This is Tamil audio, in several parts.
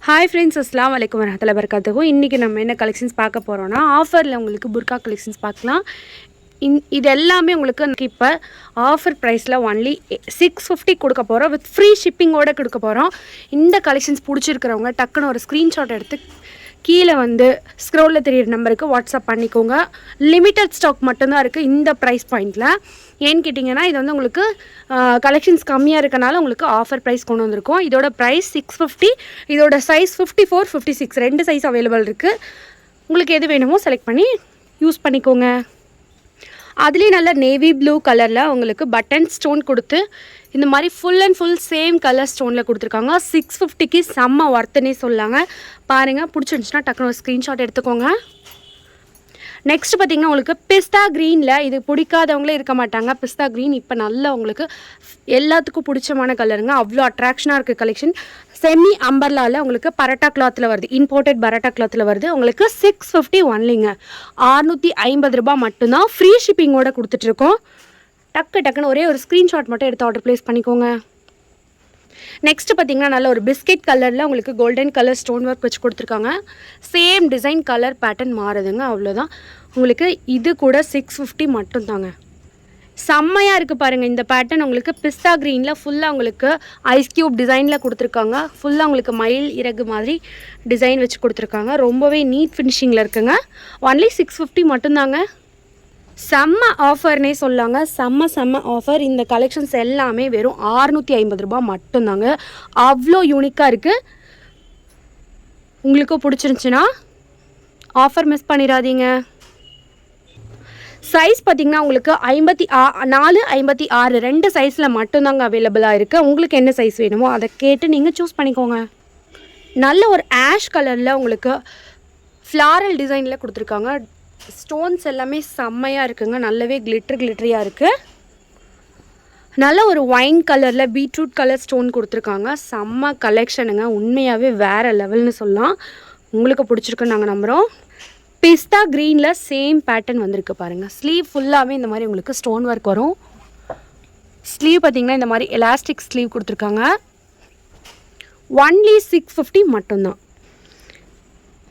हाय फ्रेंड्स अस्सलाम वालेकुम வரஹ்மத்துல்லாஹி வபரகாத்துஹு இன்றைக்கி நம்ம என்ன கலெக்ஷன்ஸ் பார்க்க போகிறோன்னா ஆஃபரில் உங்களுக்கு புர்கா கலெக்ஷன்ஸ் பார்க்கலாம். இது எல்லாமே உங்களுக்கு இப்போ ஆஃபர் ப்ரைஸில் ஒன்லி 650 கொடுக்க போகிறோம். வித் ஃப்ரீ ஷிப்பிங்கோடு கொடுக்க போகிறோம். இந்த கலெக்ஷன்ஸ் பிடிச்சிருக்கிறவங்க டக்குன்னு ஒரு ஸ்க்ரீன்ஷாட் எடுத்து கீழே ஸ்க்ரோலில் தெரியிற நம்பருக்கு வாட்ஸ்அப் பண்ணிக்கோங்க. லிமிட்டட் ஸ்டாக் மட்டும்தான் இருக்குது இந்த ப்ரைஸ் பாயிண்டில். ஏன்னு கேட்டிங்கன்னா இது உங்களுக்கு கலெக்ஷன்ஸ் கம்மியாக இருக்கனால உங்களுக்கு ஆஃபர் ப்ரைஸ் கொண்டு வந்திருக்கோம். இதோட ப்ரைஸ் 650. இதோட சைஸ் 54, 56 2 சைஸ் அவைலபிள் இருக்குது. உங்களுக்கு எது வேணுமோ செலக்ட் பண்ணி யூஸ் பண்ணிக்கோங்க. அதுலேயும் நல்ல நேவி ப்ளூ கலரில் உங்களுக்கு பட்டன் ஸ்டோன் கொடுத்து இந்த மாதிரி full and full same colour ஸ்டோனில் கொடுத்துருக்காங்க. 650க்கு செம்ம ஒர்த்துன்னே சொல்லாங்க. பாருங்கள், பிடிச்சிருந்துச்சுன்னா டக்குனு ஒரு ஸ்க்ரீன்ஷாட் எடுத்துக்கோங்க. நெக்ஸ்ட் பார்த்திங்கன்னா உங்களுக்கு பிஸ்தா க்ரீனில் இது பிடிக்காதவங்களே இருக்க மாட்டாங்க. பிஸ்தா க்ரீன் இப்போ நல்லா உங்களுக்கு எல்லாத்துக்கும் பிடிச்சமான கலருங்க. அவ்வளோ அட்ராக்ஷனாக இருக்குது கலெக்ஷன். செமி அம்பர்லாவில் உங்களுக்கு பரோட்டா கிளாத்தில் வருது, இம்போர்ட்டட் பரோட்டா கிளாத்தில் வருது. உங்களுக்கு 650 ஒன்லிங்க, 650 ரூபா மட்டும்தான். ஃப்ரீ ஷிப்பிங்கோடு கொடுத்துட்ருக்கோம். டக்குன்னு ஒரே ஒரு ஸ்க்ரீன்ஷாட் மட்டும் எடுத்து ஆர்டர் ப்ளேஸ் பண்ணிக்கோங்க. நெக்ஸ்ட்டு பார்த்திங்கன்னா நல்ல ஒரு பிஸ்கெட் கலரில் உங்களுக்கு கோல்டன் கலர் ஸ்டோன் ஒர்க் வச்சு கொடுத்துருக்காங்க. சேம் டிசைன் கலர் பேட்டர்ன் மாறுதுங்க, அவ்வளோதான். உங்களுக்கு இது கூட 650 மட்டும்தாங்க. செம்மையாக இருக்குது பாருங்கள். இந்த பேட்டர்ன் உங்களுக்கு பிஸ்தா க்ரீனில் ஃபுல்லாக உங்களுக்கு ஐஸ் க்யூப் டிசைனில் கொடுத்துருக்காங்க. ஃபுல்லாக உங்களுக்கு மயில் இறகு மாதிரி டிசைன் வச்சு கொடுத்துருக்காங்க. ரொம்பவே நீட் ஃபினிஷிங்கில் இருக்குங்க. ஒன்லி 650 மட்டும்தாங்க. செம்ம ஆஃபர்னே சொல்லாங்க. செம்ம ஆஃபர். இந்த கலெக்ஷன்ஸ் எல்லாமே வெறும் 650 ரூபா மட்டும்தாங்க. அவ்வளோ யூனிக்காக இருக்குது. உங்களுக்கு பிடிச்சிருந்துச்சின்னா ஆஃபர் மிஸ் பண்ணிடாதீங்க. சைஸ் பார்த்திங்கன்னா உங்களுக்கு 54, 56 2 சைஸில் மட்டும்தாங்க அவைலபிளாக இருக்குது. உங்களுக்கு என்ன சைஸ் வேணுமோ அதை கேட்டு நீங்கள் சூஸ் பண்ணிக்கோங்க. நல்ல ஒரு ஆஷ் கலரில் உங்களுக்கு ஃப்ளாரல் டிசைனில் கொடுத்துருக்காங்க. ஸ்டோன்ஸ் எல்லாமே செம்மையாக இருக்குங்க. நல்லாவே கிளிட்டரியாக இருக்குது. நல்ல ஒரு ஒயின் கலரில் பீட்ரூட் கலர் ஸ்டோன் கொடுத்துருக்காங்க. செம்ம கலெக்ஷனுங்க. உண்மையாகவே வேறு லெவல்னு சொல்லலாம். உங்களுக்கு பிடிச்சிருக்குன்னு நாங்கள் நம்புகிறோம். பிஸ்தா க்ரீனில் சேம் பேட்டர்ன் வந்திருக்கு பாருங்கள். ஸ்லீவ் ஃபுல்லாகவே இந்த மாதிரி உங்களுக்கு ஸ்டோன் ஒர்க் வரும். ஸ்லீவ் பார்த்திங்கன்னா இந்த மாதிரி எலாஸ்டிக் ஸ்லீவ் கொடுத்துருக்காங்க. ஒன்லி 650 மட்டும்தான்.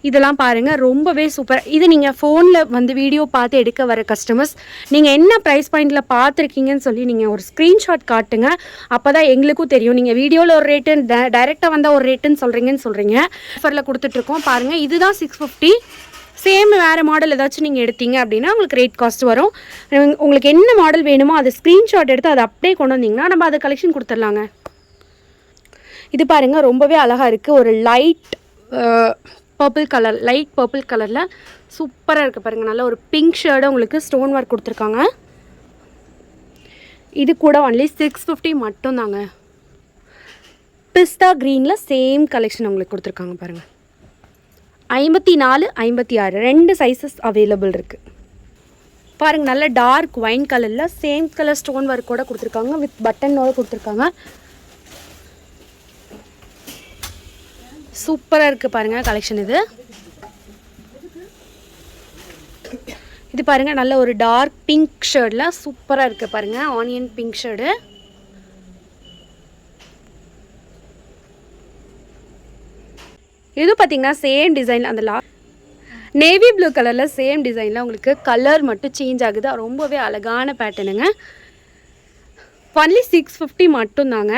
இதெல்லாம் பாருங்கள், ரொம்பவே சூப்பர். இது நீங்கள் ஃபோனில் வீடியோ பார்த்து எடுக்க வர கஸ்டமர்ஸ் நீங்கள் என்ன ப்ரைஸ் பாயிண்டில் பார்த்துருக்கீங்கன்னு சொல்லி நீங்கள் ஒரு ஸ்க்ரீன்ஷாட் காட்டுங்க. அப்போ தான் எங்களுக்கும் தெரியும். நீங்கள் வீடியோவில் ஒரு ரேட்டு, டைரெக்டாக வந்தால் ஒரு ரேட்டுன்னு சொல்கிறீங்க. ஆஃபரில் கொடுத்துட்ருக்கோம் பாருங்கள். இதுதான் 650. சேம் வேறு மாடல் ஏதாச்சும் நீங்கள் எடுத்தீங்க அப்படின்னா உங்களுக்கு ரேட் காஸ்ட் வரும். உங்களுக்கு என்ன மாடல் வேணுமோ அதை ஸ்க்ரீன்ஷாட் எடுத்து அதை அப்படியே கொண்டு வந்தீங்கன்னா நம்ம அதை கலெக்ஷன் கொடுத்துடலாங்க. இது பாருங்கள், ரொம்பவே அழகாக இருக்குது. ஒரு லைட் பர்பிள் கலரில் சூப்பராக இருக்குது பாருங்கள். நல்ல ஒரு பிங்க் ஷேர்டு உங்களுக்கு ஸ்டோன் ஒர்க் கொடுத்துருக்காங்க. இது கூட ஒன்லி 650 மட்டும்தாங்க. பிஸ்தா க்ரீனில் சேம் கலெக்ஷன் உங்களுக்கு கொடுத்துருக்காங்க பாருங்கள். 54, 56 2 சைஸஸ் அவைலபிள் இருக்குது. பாருங்கள், நல்ல டார்க் ஒயின் கலரில் சேம் கலர் ஸ்டோன் ஒர்க்கோடு கொடுத்துருக்காங்க. வித் பட்டனோடு கொடுத்துருக்காங்க. சூப்பராக இருக்குது பாருங்கள் கலெக்ஷன். இது பாருங்கள், நல்ல ஒரு டார்க் பிங்க் ஷேர்டில் சூப்பராக இருக்குது பாருங்கள். Onion pink shared. இது பார்த்திங்கன்னா சேம் டிசைனில் அந்த நேவி ப்ளூ கலரில் சேம் டிசைனில் உங்களுக்கு கலர் மட்டும் சேஞ்ச் ஆகுது. ரொம்பவே அழகான பேட்டர்னுங்க. ஒன்லி 650 மட்டும்தாங்க.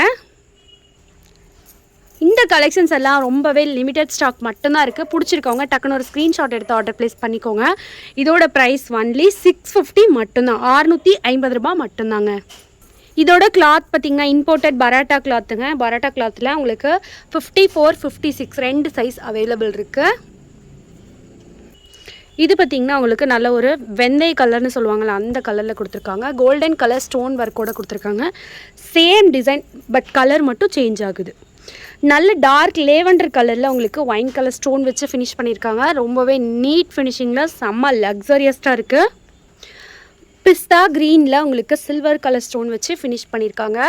இந்த கலெக்ஷன்ஸ் எல்லாம் ரொம்பவே லிமிட்டட் ஸ்டாக் மட்டும்தான் இருக்குது. பிடிச்சிருக்கவங்க டக்குன்னு ஒரு ஸ்க்ரீன்ஷாட் எடுத்து ஆர்டர் ப்ளேஸ் பண்ணிக்கோங்க. இதோட ப்ரைஸ் ஒன்லி 650 மட்டும்தான், 650 ரூபா மட்டும்தாங்க. இதோட கிளாத் பார்த்திங்கன்னா இம்போர்ட்டட் பரோட்டா கிளாத்துங்க. பரோட்டா கிளாத்தில் உங்களுக்கு 54, 56 2 சைஸ் அவைலபிள் இருக்குது. இது பார்த்திங்கன்னா உங்களுக்கு நல்ல ஒரு வெந்தய கலர்னு சொல்லுவாங்கள்ல, அந்த கலரில் கொடுத்துருக்காங்க. கோல்டன் கலர் ஸ்டோன் ஒர்க்கோடு கொடுத்துருக்காங்க. சேம் டிசைன் பட் கலர் மட்டும் சேஞ்ச் ஆகுது. நல்ல டார்க் லேவண்டர் கலரில் உங்களுக்கு ஒயின் கலர் ஸ்டோன் வச்சு ஃபினிஷ் பண்ணியிருக்காங்க. ரொம்பவே நீட் ஃபினிஷிங்கில் செம்ம லக்ஸரியஸ்டாக இருக்குது. பிஸ்தா க்ரீனில் உங்களுக்கு சில்வர் கலர் ஸ்டோன் வச்சு ஃபினிஷ் பண்ணியிருக்காங்க.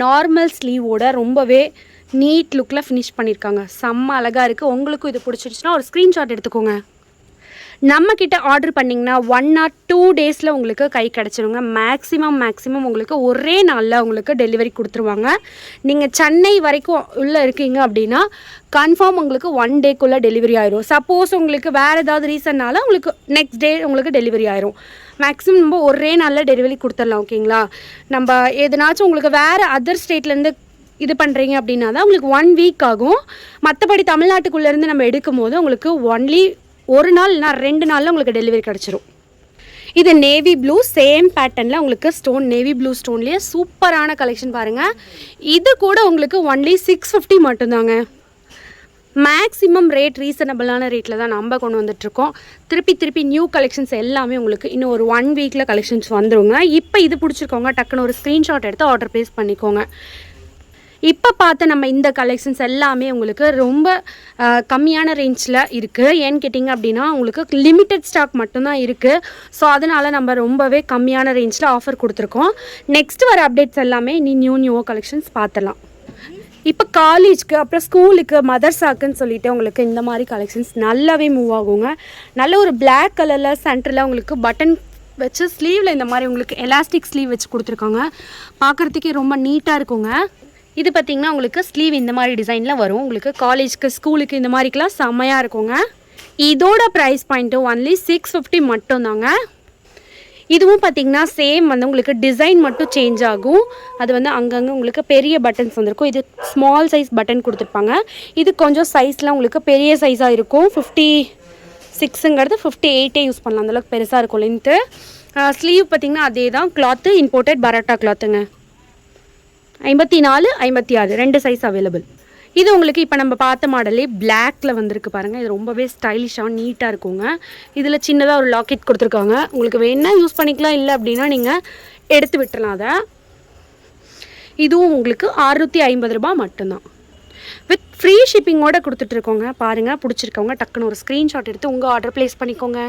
நார்மல் ஸ்லீவோட ரொம்பவே நீட் லுக்கில் ஃபினிஷ் பண்ணியிருக்காங்க. செம்ம அழகாக இருக்குது. உங்களுக்கும் இது பிடிச்சிருச்சுன்னா ஒரு ஸ்க்ரீன்ஷாட் எடுத்துக்கோங்க. நம்மக்கிட்ட ஆர்டர் பண்ணிங்கன்னா 1 or 2 டேஸில் உங்களுக்கு கை கிடச்சிருங்க. மேக்ஸிமம் உங்களுக்கு ஒரே நாளில் உங்களுக்கு டெலிவரி கொடுத்துருவாங்க. நீங்கள் சென்னை வரைக்கும் உள்ளே இருக்கீங்க அப்படின்னா கன்ஃபார்ம் உங்களுக்கு 1 டேக்குள்ளே டெலிவரி ஆயிரும். சப்போஸ் உங்களுக்கு வேறு ஏதாவது ரீசன்னால் உங்களுக்கு நெக்ஸ்ட் டே உங்களுக்கு டெலிவரி ஆயிரும். மேக்ஸிமம் நம்ம ஒரே நாளில் டெலிவரி கொடுத்துடலாம். ஓகேங்களா? நம்ம எதனாச்சும் உங்களுக்கு வேறு அதர் ஸ்டேட்லேருந்து இது பண்ணுறீங்க அப்படின்னா தான் உங்களுக்கு 1 வீக் ஆகும். மற்றபடி தமிழ்நாட்டுக்குள்ளேருந்து நம்ம எடுக்கும் போது உங்களுக்கு ஒன்லி 1 நாள் இல்லைனா 2 நாளில் உங்களுக்கு டெலிவரி கிடச்சிரும். இது நேவி ப்ளூ சேம் பேட்டர்னில் உங்களுக்கு ஸ்டோன் நேவி ப்ளூ ஸ்டோன்லேயே சூப்பரான கலெக்ஷன் பாருங்கள். இது கூட உங்களுக்கு ஒன்லி 650 மட்டும்தாங்க. மேக்ஸிமம் ரேட் ரீசனபிளான ரேட்டில் தான் நம்ம கொண்டு வந்துட்ருக்கோம். திருப்பி நியூ கலெக்ஷன்ஸ் எல்லாமே உங்களுக்கு இன்னும் ஒரு 1 வீக்கில் கலெக்ஷன்ஸ் வந்துடுங்க. இப்போ இது பிடிச்சிருக்கோங்க டக்குன்னு ஒரு ஸ்க்ரீன்ஷாட் எடுத்து ஆர்டர் ப்ளேஸ் பண்ணிக்கோங்க. இப்போ பார்த்த நம்ம இந்த கலெக்ஷன்ஸ் எல்லாமே உங்களுக்கு ரொம்ப கம்மியான ரேஞ்சில் இருக்குது. ஏன்னு கேட்டிங்க அப்படின்னா உங்களுக்கு லிமிட்டட் ஸ்டாக் மட்டும்தான் இருக்குது. ஸோ அதனால் நம்ம ரொம்பவே கம்மியான ரேஞ்சில் ஆஃபர் கொடுத்துருக்கோம். நெக்ஸ்ட் வர அப்டேட்ஸ் எல்லாமே நியூ கலெக்ஷன்ஸ் பார்த்துலாம். இப்போ காலேஜ்க்கு அப்புறம் ஸ்கூலுக்கு மதர்ஸாக்குன்னு சொல்லிட்டு உங்களுக்கு இந்த மாதிரி கலெக்ஷன்ஸ் நல்லாவே மூவ் ஆகுங்க. நல்ல ஒரு பிளாக் கலரில் சென்டரில் உங்களுக்கு பட்டன் வச்சு ஸ்லீவில் இந்த மாதிரி உங்களுக்கு எலாஸ்டிக் ஸ்லீவ் வச்சு கொடுத்துருக்காங்க. பார்க்குறதுக்கே ரொம்ப நீட்டாக இருக்குங்க. இது பார்த்திங்கன்னா உங்களுக்கு ஸ்லீவ் இந்த மாதிரி டிசைனில் வரும். உங்களுக்கு காலேஜ்க்கு ஸ்கூலுக்கு இந்த மாதிரிக்கெலாம் செம்மையாக இருக்குங்க. இதோட ப்ரைஸ் பாயிண்ட்டு ஒன்லி 650 மட்டும்தாங்க. இதுவும் பார்த்திங்கன்னா சேம் வந்து உங்களுக்கு டிசைன் மட்டும் சேஞ்ச் ஆகும். அது வந்து அங்கங்கே உங்களுக்கு பெரிய பட்டன்ஸ் வந்துருக்கும். இது ஸ்மால் சைஸ் பட்டன் கொடுத்துருப்பாங்க. இது கொஞ்சம் சைஸில் உங்களுக்கு பெரிய சைஸாக இருக்கும். 56ங்கிறது 58 யூஸ் பண்ணலாம். அந்தளவுக்கு பெருசாக இருக்கும் லென்த்து. ஸ்லீவ் பார்த்திங்கன்னா அதே தான். கிளாத்து இம்போர்ட்டட் பரோட்டா கிளாத்துங்க. 54, 56 2 சைஸ் அவைலபிள். இது உங்களுக்கு இப்போ நம்ம பார்த்த மாடலே பிளாக்ல வந்திருக்கு பாருங்கள். இது ரொம்பவே ஸ்டைலிஷாக நீட்டாக இருக்குங்க. இதில் சின்னதாக ஒரு லாக்கெட் கொடுத்துருக்காங்க. உங்களுக்கு வேணா யூஸ் பண்ணிக்கலாம், இல்லை அப்படின்னா நீங்கள் எடுத்து விட்டுறலாம் அதை. இதுவும் உங்களுக்கு 650 ரூபா மட்டும்தான். வித் ஃப்ரீ ஷிப்பிங்கோடு கொடுத்துட்ருக்கோங்க. பாருங்கள், பிடிச்சிருக்கவங்க டக்குன்னு ஒரு ஸ்க்ரீன்ஷாட் எடுத்து உங்கள் ஆர்டர் ப்ளேஸ் பண்ணிக்கோங்க.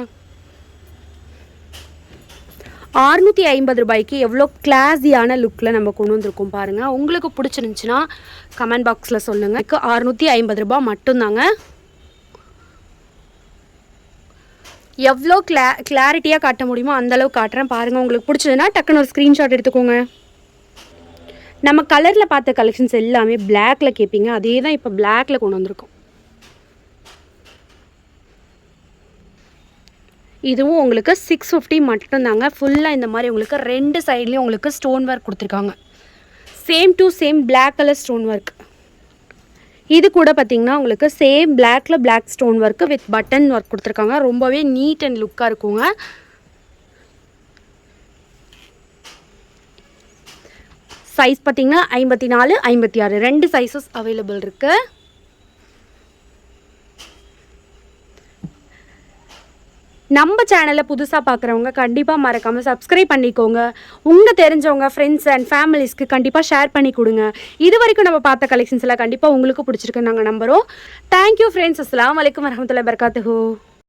650 ரூபாய்க்கு எவ்வளோ கிளாஸியான லுக்கில் நம்ம கொண்டு வந்திருக்கோம் பாருங்கள். உங்களுக்கு பிடிச்சிருந்துச்சின்னா கமெண்ட் பாக்ஸில் சொல்லுங்கள். 650 ரூபா மட்டும்தாங்க. எவ்வளோ கிளாரிட்டியாக காட்ட முடியுமோ அந்தளவுக்கு காட்டுறேன் பாருங்கள். உங்களுக்கு பிடிச்சதுன்னா டக்குன்னு ஒரு ஸ்க்ரீன்ஷாட் எடுத்துக்கோங்க. நம்ம கலரில் பார்த்த கலெக்ஷன்ஸ் எல்லாமே பிளாக்கில் கேட்பீங்க. அதே தான் இப்போ பிளாக்கில் கொண்டு வந்திருக்கோம். இதுவும் உங்களுக்கு 650 மட்டும்தாங்க. ஃபுல்லாக இந்த மாதிரி உங்களுக்கு 2 சைட்லேயும் உங்களுக்கு ஸ்டோன் ஒர்க் கொடுத்துருக்காங்க. Same to same black colour stone work. இது கூட பார்த்திங்கன்னா உங்களுக்கு சேம் பிளாக்கில் black stone work with button work கொடுத்துருக்காங்க. ரொம்பவே நீட் அண்ட் லுக்காக இருக்குங்க. சைஸ் பார்த்திங்கன்னா 54, 56 2 சைஸஸ் அவைலபிள் இருக்குது. நம்ம சேனலை புதுசாக பார்க்குறவங்க கண்டிப்பாக மறக்காமல் சப்ஸ்கிரைப் பண்ணிக்கோங்க. உங்கள் தெரிஞ்சவங்க ஃப்ரெண்ட்ஸ் அண்ட் ஃபேமிலிஸ்க்கு கண்டிப்பாக ஷேர் பண்ணி கொடுங்க. இது வரைக்கும் நம்ம பார்த்த கலெக்ஷன்ஸ் எல்லாம் கண்டிப்பாக உங்களுக்கு பிடிச்சிருக்குன்னு நாங்கள் நம்புகிறோம். Thank you friends. அஸ்ஸலாமு அலைக்கும் வரஹ்மத்துல்லாஹி வபரகாத்துஹு.